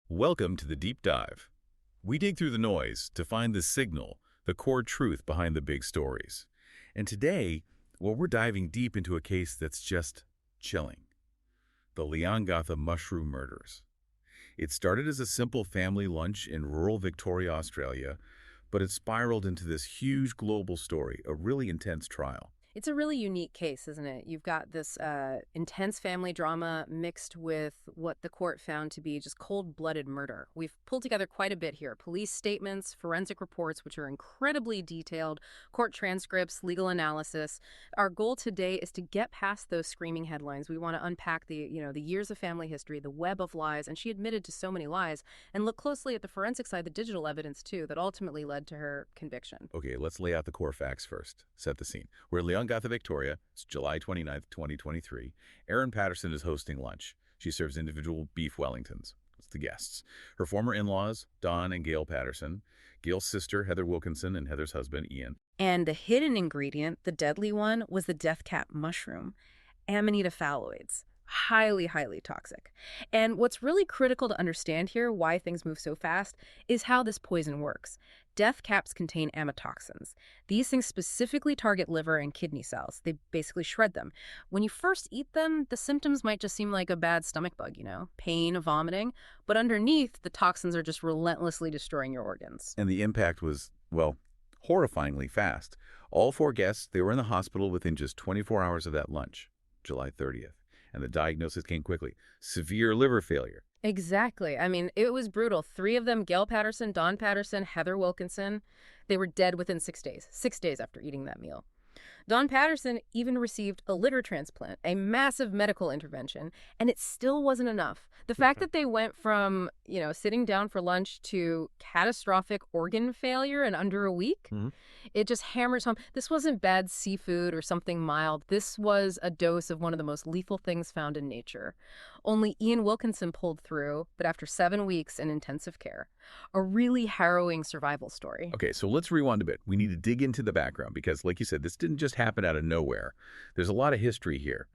Welcome to the deep dive. We dig through the noise to find the signal, the core truth behind the big stories. And today, well, we're diving deep into a case that's just chilling. The Leongatha mushroom murders. It started as a simple family lunch in rural Victoria, Australia, but it spiraled into this huge global story, a really intense trial. It's a really unique case, isn't it? You've got this intense family drama mixed with what the court found to be just cold-blooded murder. We've pulled together quite a bit here. Police statements, forensic reports, which are incredibly detailed, court transcripts, legal analysis. Our goal today is to get past those screaming headlines. We want to unpack the years of family history, the web of lies, and she admitted to so many lies, and look closely at the forensic side, the digital evidence, too, that ultimately led to her conviction. Okay, let's lay out the core facts first. Set the scene. We're in Leongatha, Victoria. It's July 29th, 2023. Erin Patterson is hosting lunch. She serves individual beef Wellingtons. It's the guests. Her former in-laws, Don and Gail Patterson, Gail's sister, Heather Wilkinson, and Heather's husband, Ian. And the hidden ingredient, the deadly one, was the death cap mushroom, Amanita phalloides. Highly, highly toxic. And what's really critical to understand here, why things move so fast, is how this poison works. Death caps contain amatoxins. These things specifically target liver and kidney cells. They basically shred them. When you first eat them, the symptoms might just seem like a bad stomach bug, pain, vomiting. But underneath, the toxins are just relentlessly destroying your organs. And the impact was, well, horrifyingly fast. All four guests, they were in the hospital within just 24 hours of that lunch, July 30th. And the diagnosis came quickly. Severe liver failure. Exactly. I mean, it was brutal. Three of them, Gail Patterson, Don Patterson, Heather Wilkinson, they were dead within 6 days after eating that meal. Don Patterson even received a liver transplant, a massive medical intervention, and it still wasn't enough. The fact that they went from, sitting down for lunch to catastrophic organ failure in under a week, it just hammers home. This wasn't bad seafood or something mild. This was a dose of one of the most lethal things found in nature. Only Ian Wilkinson pulled through, but after 7 weeks in intensive care. A really harrowing survival story. Okay, so let's rewind a bit. We need to dig into the background because, like you said, this didn't just happen out of nowhere. There's a lot of history here.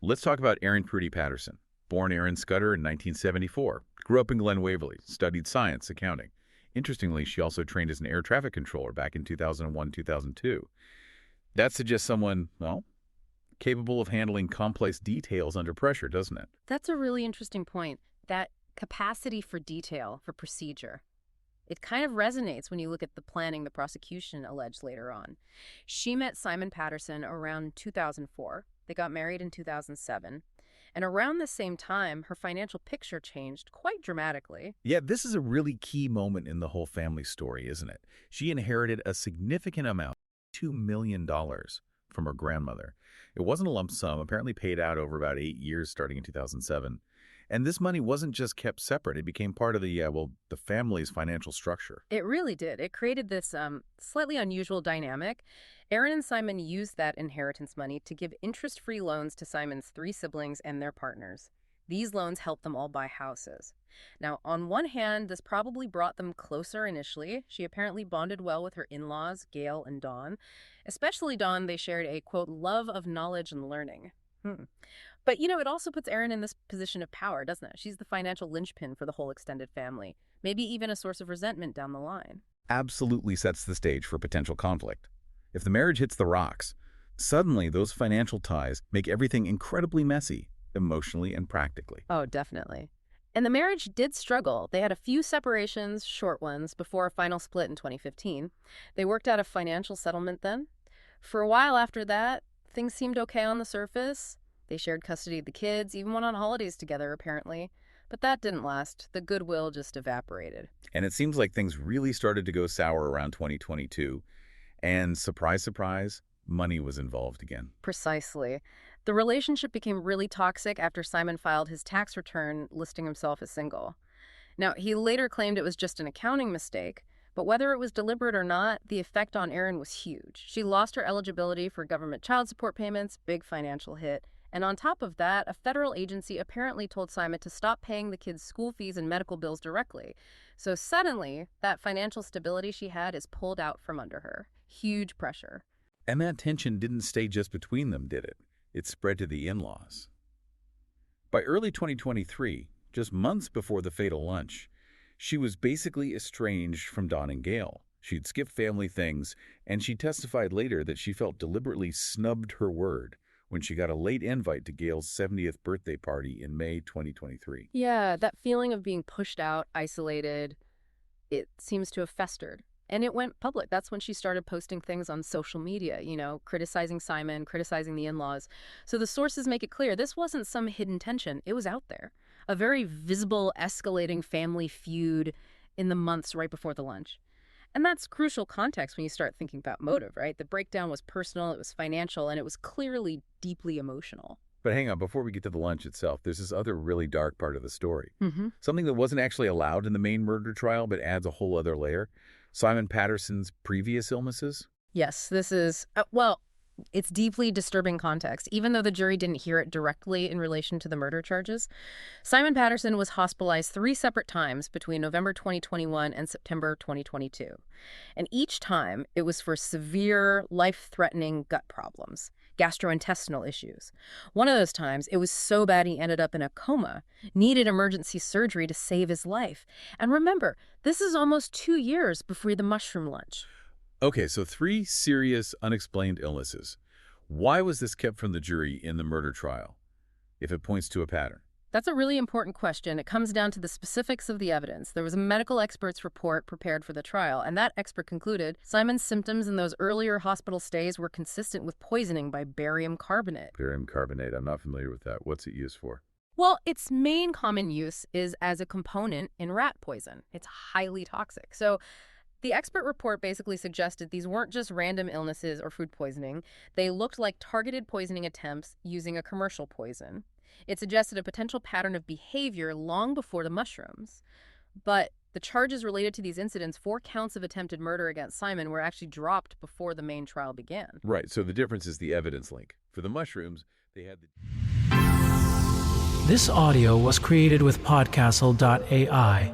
Let's talk about Erin Prudy Patterson. Born Erin Scudder in 1974. Grew up in Glen Waverley. Studied science, accounting. Interestingly, she also trained as an air traffic controller back in 2001-2002. That suggests someone, well, capable of handling complex details under pressure, doesn't it? That's a really interesting point. That capacity for detail, for procedure. It kind of resonates when you look at the planning the prosecution alleged later on. She met Simon Patterson around 2004. They got married in 2007. And around the same time, her financial picture changed quite dramatically. Yeah, this is a really key moment in the whole family story, isn't it? She inherited a significant amount, $2 million, from her grandmother. It wasn't a lump sum, apparently paid out over about 8 years starting in 2007. And this money wasn't just kept separate. It became part of the family's financial structure. It really did. It created this slightly unusual dynamic. Erin and Simon used that inheritance money to give interest-free loans to Simon's 3 siblings and their partners. These loans helped them all buy houses. Now, on one hand, this probably brought them closer initially. She apparently bonded well with her in-laws, Gail and Don. Especially Don, they shared a, quote, love of knowledge and learning. But, it also puts Erin in this position of power, doesn't it? She's the financial linchpin for the whole extended family. Maybe even a source of resentment down the line. Absolutely sets the stage for potential conflict. If the marriage hits the rocks, suddenly those financial ties make everything incredibly messy, emotionally and practically. Oh, definitely. And the marriage did struggle. They had a few separations, short ones, before a final split in 2015. They worked out a financial settlement then. For a while after that, things seemed okay on the surface. They shared custody of the kids, even went on holidays together, apparently. But that didn't last. The goodwill just evaporated. And it seems like things really started to go sour around 2022. And surprise, surprise, money was involved again. Precisely. The relationship became really toxic after Simon filed his tax return listing himself as single. Now, he later claimed it was just an accounting mistake, but whether it was deliberate or not, the effect on Erin was huge. She lost her eligibility for government child support payments, big financial hit. And on top of that, a federal agency apparently told Simon to stop paying the kids' school fees and medical bills directly. So suddenly, that financial stability she had is pulled out from under her. Huge pressure. And that tension didn't stay just between them, did it? It spread to the in-laws. By early 2023, just months before the fatal lunch, She was basically estranged from Don and Gail. She'd skipped family things, and she testified later that she felt deliberately snubbed her word when she got a late invite to Gail's 70th birthday party in May 2023. Yeah, that feeling of being pushed out, isolated, it seems to have festered. And it went public. That's when she started posting things on social media, criticizing Simon, criticizing the in-laws. So the sources make it clear this wasn't some hidden tension. It was out there. A very visible, escalating family feud in the months right before the lunch. And that's crucial context when you start thinking about motive, right? The breakdown was personal, it was financial, and it was clearly deeply emotional. But hang on, before we get to the lunch itself, there's this other really dark part of the story. Mm-hmm. Something that wasn't actually allowed in the main murder trial, but adds a whole other layer. Simon Patterson's previous illnesses? Yes, this is, it's deeply disturbing context. Even though the jury didn't hear it directly in relation to the murder charges, Simon Patterson was hospitalized 3 separate times between November 2021 and September 2022. And each time, it was for severe, life-threatening gut problems, gastrointestinal issues. One of those times, it was so bad he ended up in a coma, needed emergency surgery to save his life. And remember, this is almost 2 years before the mushroom lunch. Okay, so 3 serious, unexplained illnesses. Why was this kept from the jury in the murder trial, if it points to a pattern? That's a really important question. It comes down to the specifics of the evidence. There was a medical expert's report prepared for the trial, and that expert concluded Simon's symptoms in those earlier hospital stays were consistent with poisoning by barium carbonate. Barium carbonate, I'm not familiar with that. What's it used for? Well, its main common use is as a component in rat poison. It's highly toxic. So the expert report basically suggested these weren't just random illnesses or food poisoning. They looked like targeted poisoning attempts using a commercial poison. It suggested a potential pattern of behavior long before the mushrooms. But the charges related to these incidents, 4 counts of attempted murder against Simon, were actually dropped before the main trial began. Right, so the difference is the evidence link. For the mushrooms, they had the... This audio was created with Podcastle.ai.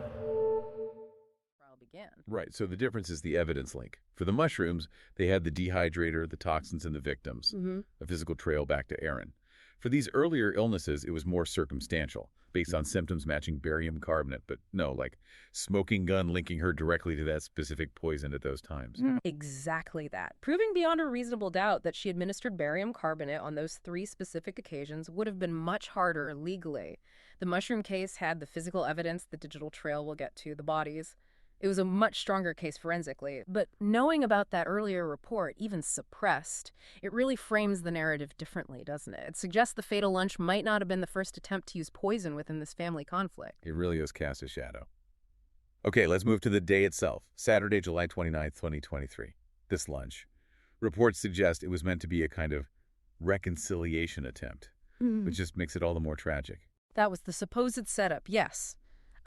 Right, so the difference is the evidence link. For the mushrooms, they had the dehydrator, the toxins, and the victims, a physical trail back to Aaron. For these earlier illnesses, it was more circumstantial, based on symptoms matching barium carbonate, but no, like smoking gun linking her directly to that specific poison at those times. Exactly that. Proving beyond a reasonable doubt that she administered barium carbonate on those 3 specific occasions would have been much harder legally. The mushroom case had the physical evidence, the digital trail we'll get to, the bodies. It was a much stronger case forensically, but knowing about that earlier report, even suppressed, it really frames the narrative differently, doesn't it? It suggests the fatal lunch might not have been the first attempt to use poison within this family conflict. It really is cast a shadow. Okay, let's move to the day itself, Saturday, July 29th, 2023. This lunch. Reports suggest it was meant to be a kind of reconciliation attempt, which just makes it all the more tragic. That was the supposed setup, yes.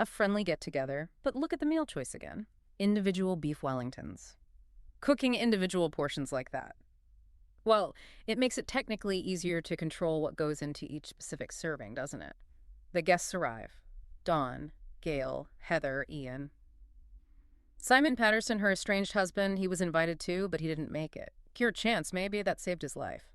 A friendly get-together, but look at the meal choice again. Individual beef Wellingtons. Cooking individual portions like that. Well, it makes it technically easier to control what goes into each specific serving, doesn't it? The guests arrive. Dawn, Gail, Heather, Ian. Simon Patterson, her estranged husband, he was invited too, but he didn't make it. Pure chance, maybe, that saved his life.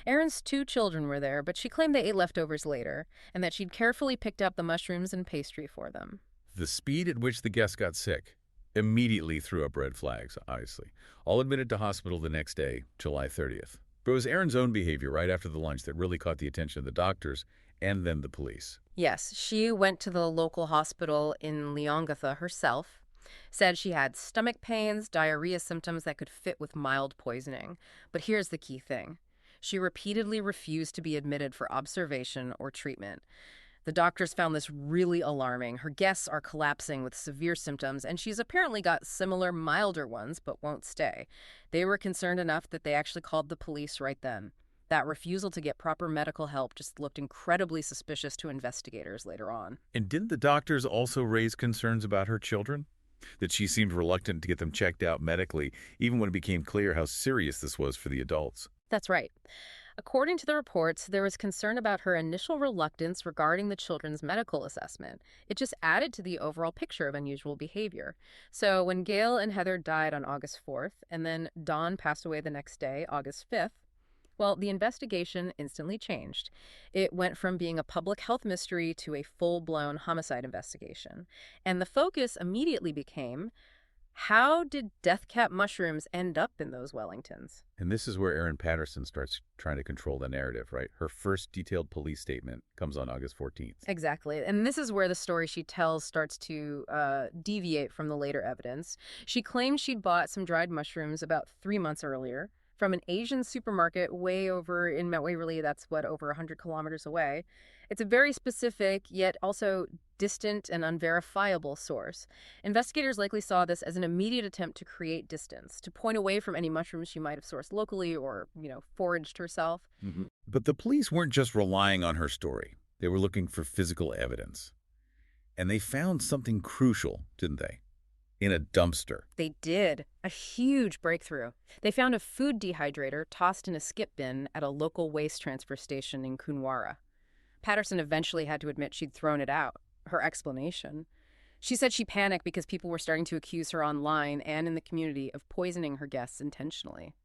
Erin's 2 children were there, but she claimed they ate leftovers later, and that she'd carefully picked up the mushrooms and pastry for them. The speed at which the guests got sick immediately threw up red flags, obviously. All admitted to hospital the next day, July 30th. But it was Erin's own behavior right after the lunch that really caught the attention of the doctors and then the police. Yes, she went to the local hospital in Leongatha herself, said she had stomach pains, diarrhea symptoms that could fit with mild poisoning. But here's the key thing. She repeatedly refused to be admitted for observation or treatment. The doctors found this really alarming. Her guests are collapsing with severe symptoms, and she's apparently got similar milder ones, but won't stay. They were concerned enough that they actually called the police right then. That refusal to get proper medical help just looked incredibly suspicious to investigators later on. And didn't the doctors also raise concerns about her children? That she seemed reluctant to get them checked out medically, even when it became clear how serious this was for the adults. That's right. According to the reports, there was concern about her initial reluctance regarding the children's medical assessment. It just added to the overall picture of unusual behavior. So when Gail and Heather died on August 4th, and then Dawn passed away the next day, August 5th, Well, the investigation instantly changed. It went from being a public health mystery to a full-blown homicide investigation. And the focus immediately became, how did death cap mushrooms end up in those Wellingtons? And this is where Erin Patterson starts trying to control the narrative, right? Her first detailed police statement comes on August 14th. Exactly. And this is where the story she tells starts to deviate from the later evidence. She claims she'd bought some dried mushrooms about 3 months earlier from an Asian supermarket way over in Waverly. That's over 100 kilometers away. It's a very specific, yet also distant and unverifiable source. Investigators likely saw this as an immediate attempt to create distance, to point away from any mushrooms she might have sourced locally or, foraged herself. But the police weren't just relying on her story. They were looking for physical evidence. And they found something crucial, didn't they? In a dumpster. They did. A huge breakthrough. They found a food dehydrator tossed in a skip bin at a local waste transfer station in Kunwara. Patterson eventually had to admit she'd thrown it out. Her explanation: she said she panicked because people were starting to accuse her online and in the community of poisoning her guests intentionally.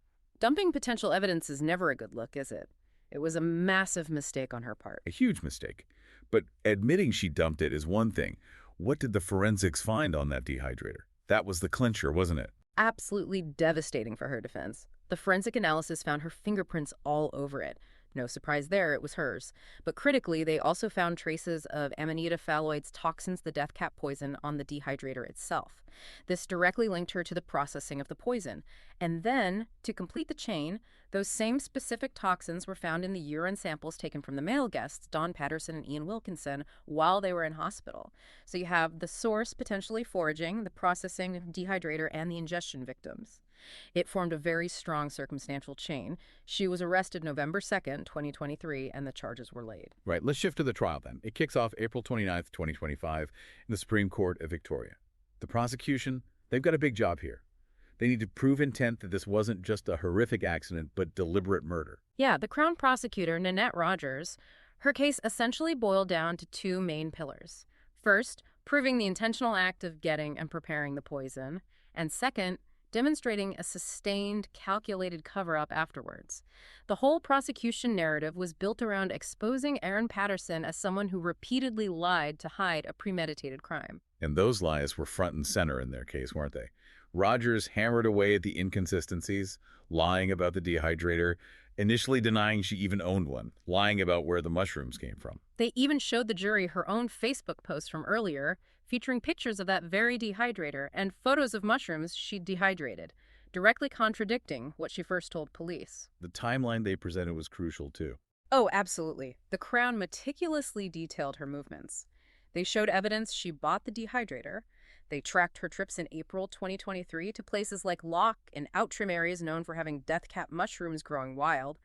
Dumping potential evidence is never a good look, is it? It was a massive mistake on her part. A huge mistake. But admitting she dumped it is one thing. What did the forensics find on that dehydrator? That was the clincher, wasn't it? Absolutely devastating for her defense. The forensic analysis found her fingerprints all over it. No surprise there, it was hers. But critically, they also found traces of Amanita phalloide's toxins, the death cap poison, on the dehydrator itself. This directly linked her to the processing of the poison. And then, to complete the chain, those same specific toxins were found in the urine samples taken from the male guests, Don Patterson and Ian Wilkinson, while they were in hospital. So you have the source potentially foraging, the processing of dehydrator, and the ingestion victims. It formed a very strong circumstantial chain. She was arrested November 2nd, 2023, and the charges were laid. Right, let's shift to the trial then. It kicks off April 29th, 2025, in the Supreme Court of Victoria. The prosecution, they've got a big job here. They need to prove intent that this wasn't just a horrific accident, but deliberate murder. Yeah, the Crown prosecutor, Nanette Rogers, her case essentially boiled down to 2 main pillars. First, proving the intentional act of getting and preparing the poison. And second, demonstrating a sustained, calculated cover-up afterwards. The whole prosecution narrative was built around exposing Erin Patterson as someone who repeatedly lied to hide a premeditated crime. And those lies were front and center in their case, weren't they? Rogers hammered away at the inconsistencies, lying about the dehydrator, initially denying she even owned one, lying about where the mushrooms came from. They even showed the jury her own Facebook post from earlier, featuring pictures of that very dehydrator and photos of mushrooms she'd dehydrated, directly contradicting what she first told police. The timeline they presented was crucial, too. Oh, absolutely. The Crown meticulously detailed her movements. They showed evidence she bought the dehydrator. They tracked her trips in April 2023 to places like Loch and Outram areas known for having death cap mushrooms growing wild.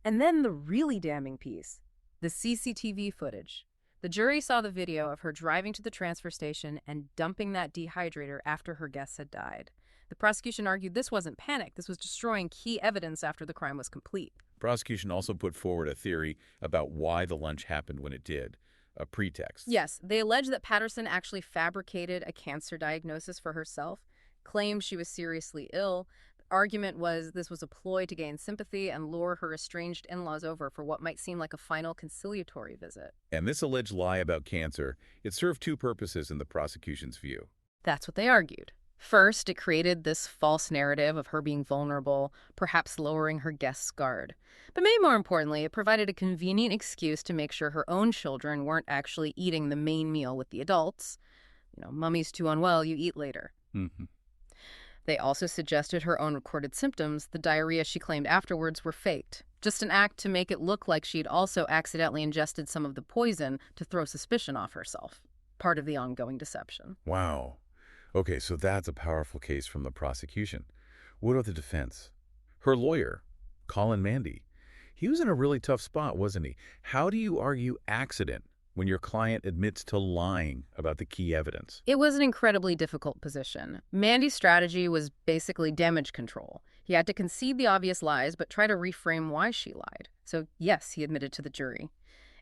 And then the really damning piece, the CCTV footage. The jury saw the video of her driving to the transfer station and dumping that dehydrator after her guests had died. The prosecution argued this wasn't panic. This was destroying key evidence after the crime was complete. Prosecution also put forward a theory about why the lunch happened when it did, a pretext. Yes, they allege that Patterson actually fabricated a cancer diagnosis for herself, claimed she was seriously ill. The argument was this was a ploy to gain sympathy and lure her estranged in-laws over for what might seem like a final conciliatory visit. And this alleged lie about cancer, it served 2 purposes in the prosecution's view. That's what they argued. First, it created this false narrative of her being vulnerable, perhaps lowering her guest's guard. But maybe more importantly, it provided a convenient excuse to make sure her own children weren't actually eating the main meal with the adults. Mummy's too unwell, you eat later. They also suggested her own recorded symptoms, the diarrhea she claimed afterwards, were faked. Just an act to make it look like she'd also accidentally ingested some of the poison to throw suspicion off herself. Part of the ongoing deception. Wow. Okay, so that's a powerful case from the prosecution. What about the defense? Her lawyer, Colin Mandy, he was in a really tough spot, wasn't he? How do you argue accident when your client admits to lying about the key evidence? It was an incredibly difficult position. Mandy's strategy was basically damage control. He had to concede the obvious lies, but try to reframe why she lied. So yes, he admitted to the jury.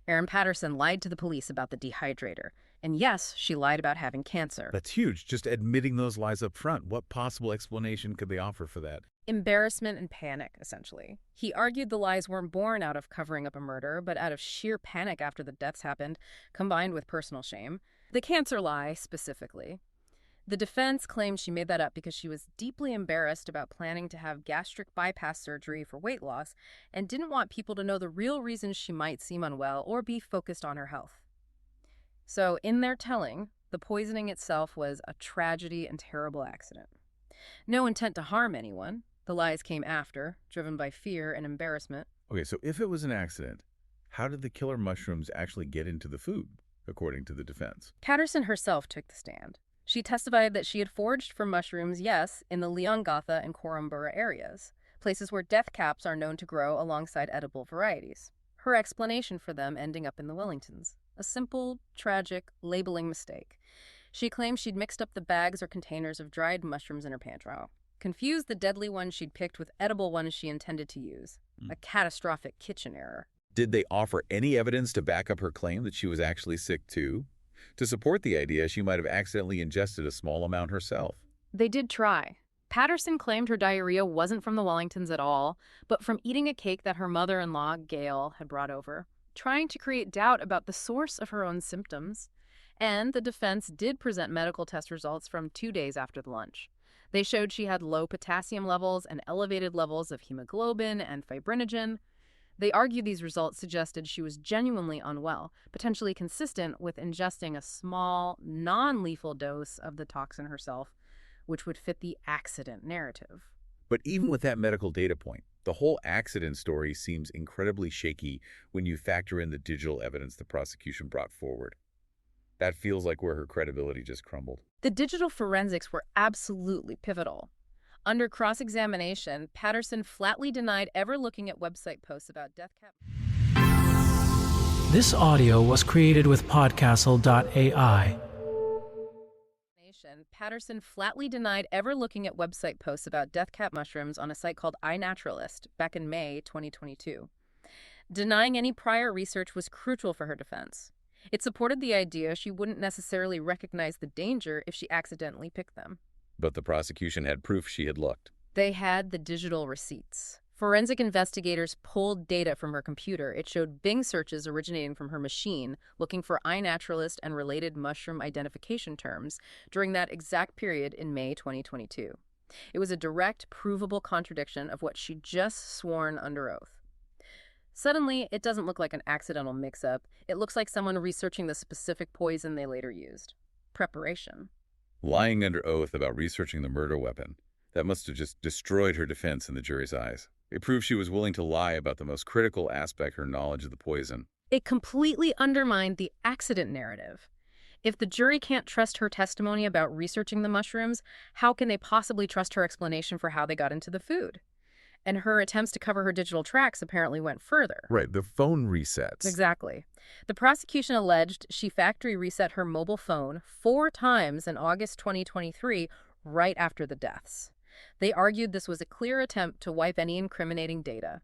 Erin Patterson lied to the police about the dehydrator. And yes, she lied about having cancer. That's huge. Just admitting those lies up front. What possible explanation could they offer for that? Embarrassment and panic, essentially. He argued the lies weren't born out of covering up a murder, but out of sheer panic after the deaths happened, combined with personal shame. The cancer lie, specifically. The defense claimed she made that up because she was deeply embarrassed about planning to have gastric bypass surgery for weight loss and didn't want people to know the real reasons she might seem unwell or be focused on her health. So, in their telling, the poisoning itself was a tragedy and terrible accident. No intent to harm anyone. The lies came after, driven by fear and embarrassment. Okay, so if it was an accident, how did the killer mushrooms actually get into the food, according to the defense? Patterson herself took the stand. She testified that she had foraged for mushrooms, yes, in the Leongatha and Korumbura areas, places where death caps are known to grow alongside edible varieties. Her explanation for them ending up in the Wellingtons. A simple, tragic, labeling mistake. She claimed she'd mixed up the bags or containers of dried mushrooms in her pantry, confused the deadly ones she'd picked with edible ones she intended to use. A catastrophic kitchen error. Did they offer any evidence to back up her claim that she was actually sick too? To support the idea she might have accidentally ingested a small amount herself? They did try. Patterson claimed her diarrhea wasn't from the Wellingtons at all, but from eating a cake that her mother-in-law, Gail, had brought over, trying to create doubt about the source of her own symptoms. And the defense did present medical test results from 2 days after the lunch. They showed she had low potassium levels and elevated levels of hemoglobin and fibrinogen. They argued these results suggested she was genuinely unwell, potentially consistent with ingesting a small, non-lethal dose of the toxin herself, which would fit the accident narrative. But even with that medical data point, the whole accident story seems incredibly shaky when you factor in the digital evidence the prosecution brought forward. That feels like where her credibility just crumbled. The digital forensics were absolutely pivotal. Under cross-examination, Patterson flatly denied ever looking at website posts about death cap. This audio was created with podcastle.ai. Patterson flatly denied ever looking at website posts about death cap mushrooms on a site called iNaturalist back in May 2022. Denying any prior research was crucial for her defense. It supported the idea she wouldn't necessarily recognize the danger if she accidentally picked them. But the prosecution had proof she had looked. They had the digital receipts. Forensic investigators pulled data from her computer. It showed Bing searches originating from her machine, looking for iNaturalist and related mushroom identification terms during that exact period in May 2022. It was a direct, provable contradiction of what she'd just sworn under oath. Suddenly, it doesn't look like an accidental mix-up. It looks like someone researching the specific poison they later used. Preparation. Lying under oath about researching the murder weapon. That must have just destroyed her defense in the jury's eyes. It proved she was willing to lie about the most critical aspect, her knowledge of the poison. It completely undermined the accident narrative. If the jury can't trust her testimony about researching the mushrooms, how can they possibly trust her explanation for how they got into the food? And her attempts to cover her digital tracks apparently went further. Right, the phone resets. Exactly. The prosecution alleged she factory reset her mobile phone 4 times in August 2023, right after the deaths. They argued this was a clear attempt to wipe any incriminating data.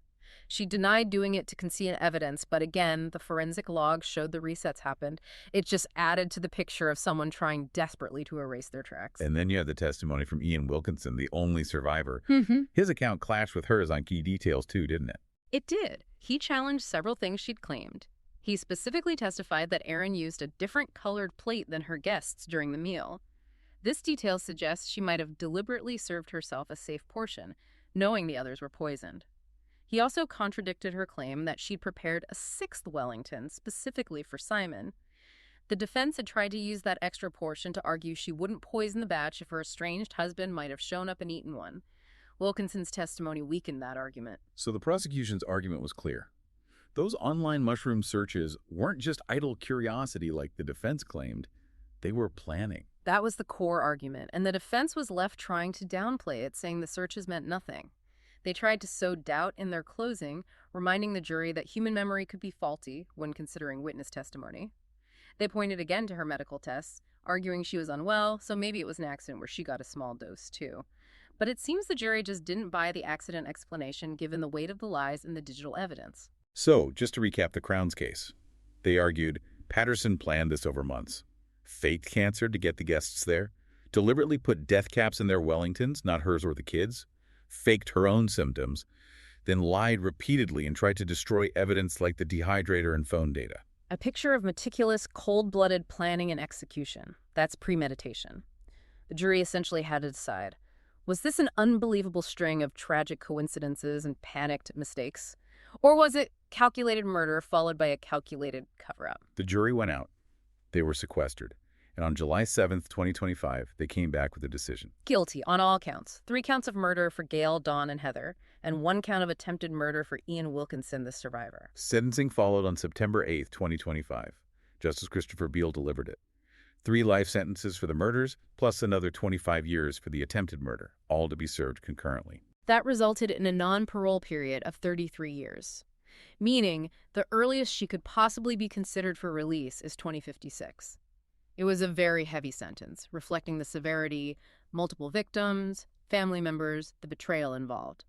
She denied doing it to conceal evidence, but again, the forensic logs showed the resets happened. It just added to the picture of someone trying desperately to erase their tracks. And then you have the testimony from Ian Wilkinson, the only survivor. His account clashed with hers on key details too, didn't it? It did. He challenged several things she'd claimed. He specifically testified that Erin used a different colored plate than her guests during the meal. This detail suggests she might have deliberately served herself a safe portion, knowing the others were poisoned. He also contradicted her claim that she'd prepared a 6th Wellington specifically for Simon. The defense had tried to use that extra portion to argue she wouldn't poison the batch if her estranged husband might have shown up and eaten one. Wilkinson's testimony weakened that argument. So the prosecution's argument was clear. Those online mushroom searches weren't just idle curiosity like the defense claimed. They were planning. That was the core argument, and the defense was left trying to downplay it, saying the searches meant nothing. They tried to sow doubt in their closing, reminding the jury that human memory could be faulty when considering witness testimony. They pointed again to her medical tests, arguing she was unwell, so maybe it was an accident where she got a small dose too. But it seems the jury just didn't buy the accident explanation given the weight of the lies and the digital evidence. So, just to recap the Crown's case, they argued Patterson planned this over months, faked cancer to get the guests there, deliberately put death caps in their Wellingtons, not hers or the kids, faked her own symptoms, then lied repeatedly and tried to destroy evidence like the dehydrator and phone data. A picture of meticulous, cold-blooded planning and execution. That's premeditation. The jury essentially had to decide, was this an unbelievable string of tragic coincidences and panicked mistakes? Or was it calculated murder followed by a calculated cover-up? The jury went out. They were sequestered. And on July 7th, 2025, they came back with a decision. Guilty on all counts. 3 counts of murder for Gail, Dawn, and Heather, and 1 count of attempted murder for Ian Wilkinson, the survivor. Sentencing followed on September 8th, 2025. Justice Christopher Beale delivered it. 3 life sentences for the murders, plus another 25 years for the attempted murder, all to be served concurrently. That resulted in a non-parole period of 33 years, meaning the earliest she could possibly be considered for release is 2056. It was a very heavy sentence, reflecting the severity, multiple victims, family members, the betrayal involved.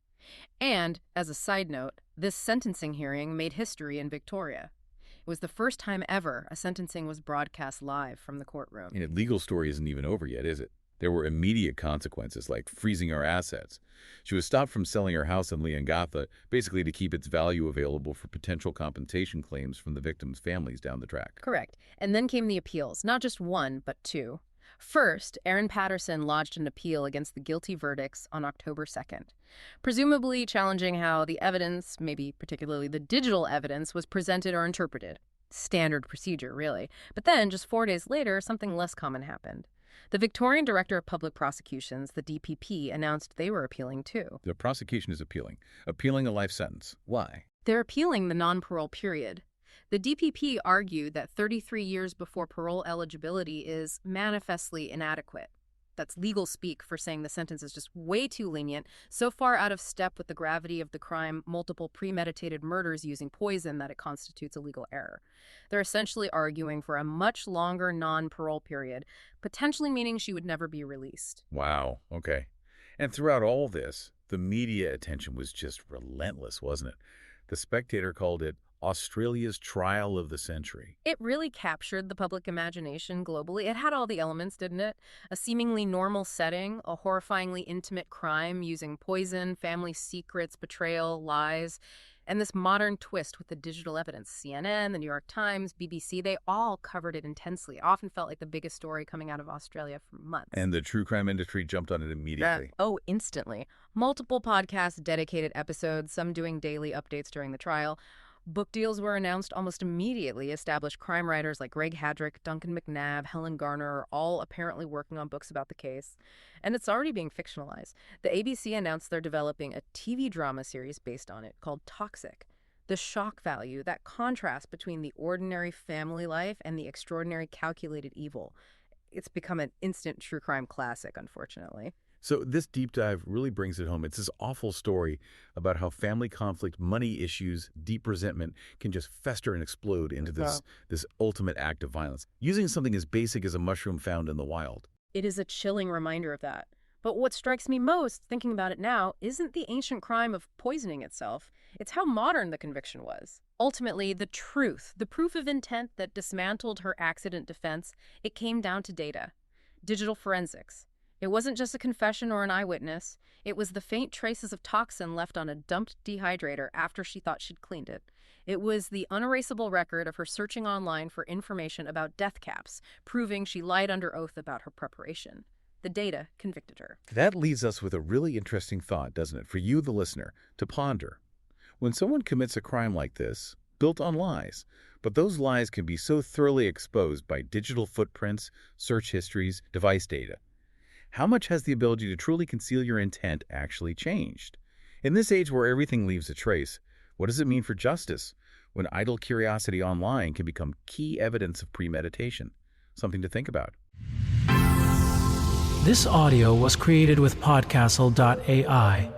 And, as a side note, this sentencing hearing made history in Victoria. It was the first time ever a sentencing was broadcast live from the courtroom. And the legal story isn't even over yet, is it? There were immediate consequences, like freezing her assets. She was stopped from selling her house in Leongatha, basically to keep its value available for potential compensation claims from the victims' families down the track. Correct. And then came the appeals, not just 1, but 2. First, Erin Patterson lodged an appeal against the guilty verdicts on October 2nd, presumably challenging how the evidence, maybe particularly the digital evidence, was presented or interpreted. Standard procedure, really. But then, just 4 days later, something less common happened. The Victorian Director of Public Prosecutions, the DPP, announced they were appealing too. The prosecution is appealing a life sentence. Why? They're appealing the non-parole period. The DPP argued that 33 years before parole eligibility is manifestly inadequate. That's legal speak for saying the sentence is just way too lenient, so far out of step with the gravity of the crime, multiple premeditated murders using poison, that it constitutes a legal error. They're essentially arguing for a much longer non-parole period, potentially meaning she would never be released. Wow, okay. And throughout all this, the media attention was just relentless, wasn't it? The Spectator called it Australia's trial of the century. It really captured the public imagination globally. It had all the elements, didn't it? A seemingly normal setting, a horrifyingly intimate crime using poison, family secrets, betrayal, lies, and this modern twist with the digital evidence. CNN, the New York Times, BBC, they all covered it intensely. It often felt like the biggest story coming out of Australia for months. And the true crime industry jumped on it immediately. Oh, instantly. Multiple podcasts, dedicated episodes, some doing daily updates during the trial. Book deals were announced almost immediately. Established crime writers like Greg Hadrick, Duncan McNabb, Helen Garner are all apparently working on books about the case. And it's already being fictionalized. The ABC announced they're developing a TV drama series based on it called Toxic. The shock value, that contrast between the ordinary family life and the extraordinary calculated evil. It's become an instant true crime classic, unfortunately. So this deep dive really brings it home. It's this awful story about how family conflict, money issues, deep resentment can just fester and explode into this ultimate act of violence, using something as basic as a mushroom found in the wild. It is a chilling reminder of that. But what strikes me most, thinking about it now, isn't the ancient crime of poisoning itself. It's how modern the conviction was. Ultimately, the truth, the proof of intent that dismantled her accident defense, it came down to data. Digital forensics. It wasn't just a confession or an eyewitness. It was the faint traces of toxin left on a dumped dehydrator after she thought she'd cleaned it. It was the unerasable record of her searching online for information about death caps, proving she lied under oath about her preparation. The data convicted her. That leaves us with a really interesting thought, doesn't it, for you, the listener, to ponder. When someone commits a crime like this, built on lies, but those lies can be so thoroughly exposed by digital footprints, search histories, device data. How much has the ability to truly conceal your intent actually changed? In this age where everything leaves a trace, what does it mean for justice when idle curiosity online can become key evidence of premeditation? Something to think about. This audio was created with Podcastle.ai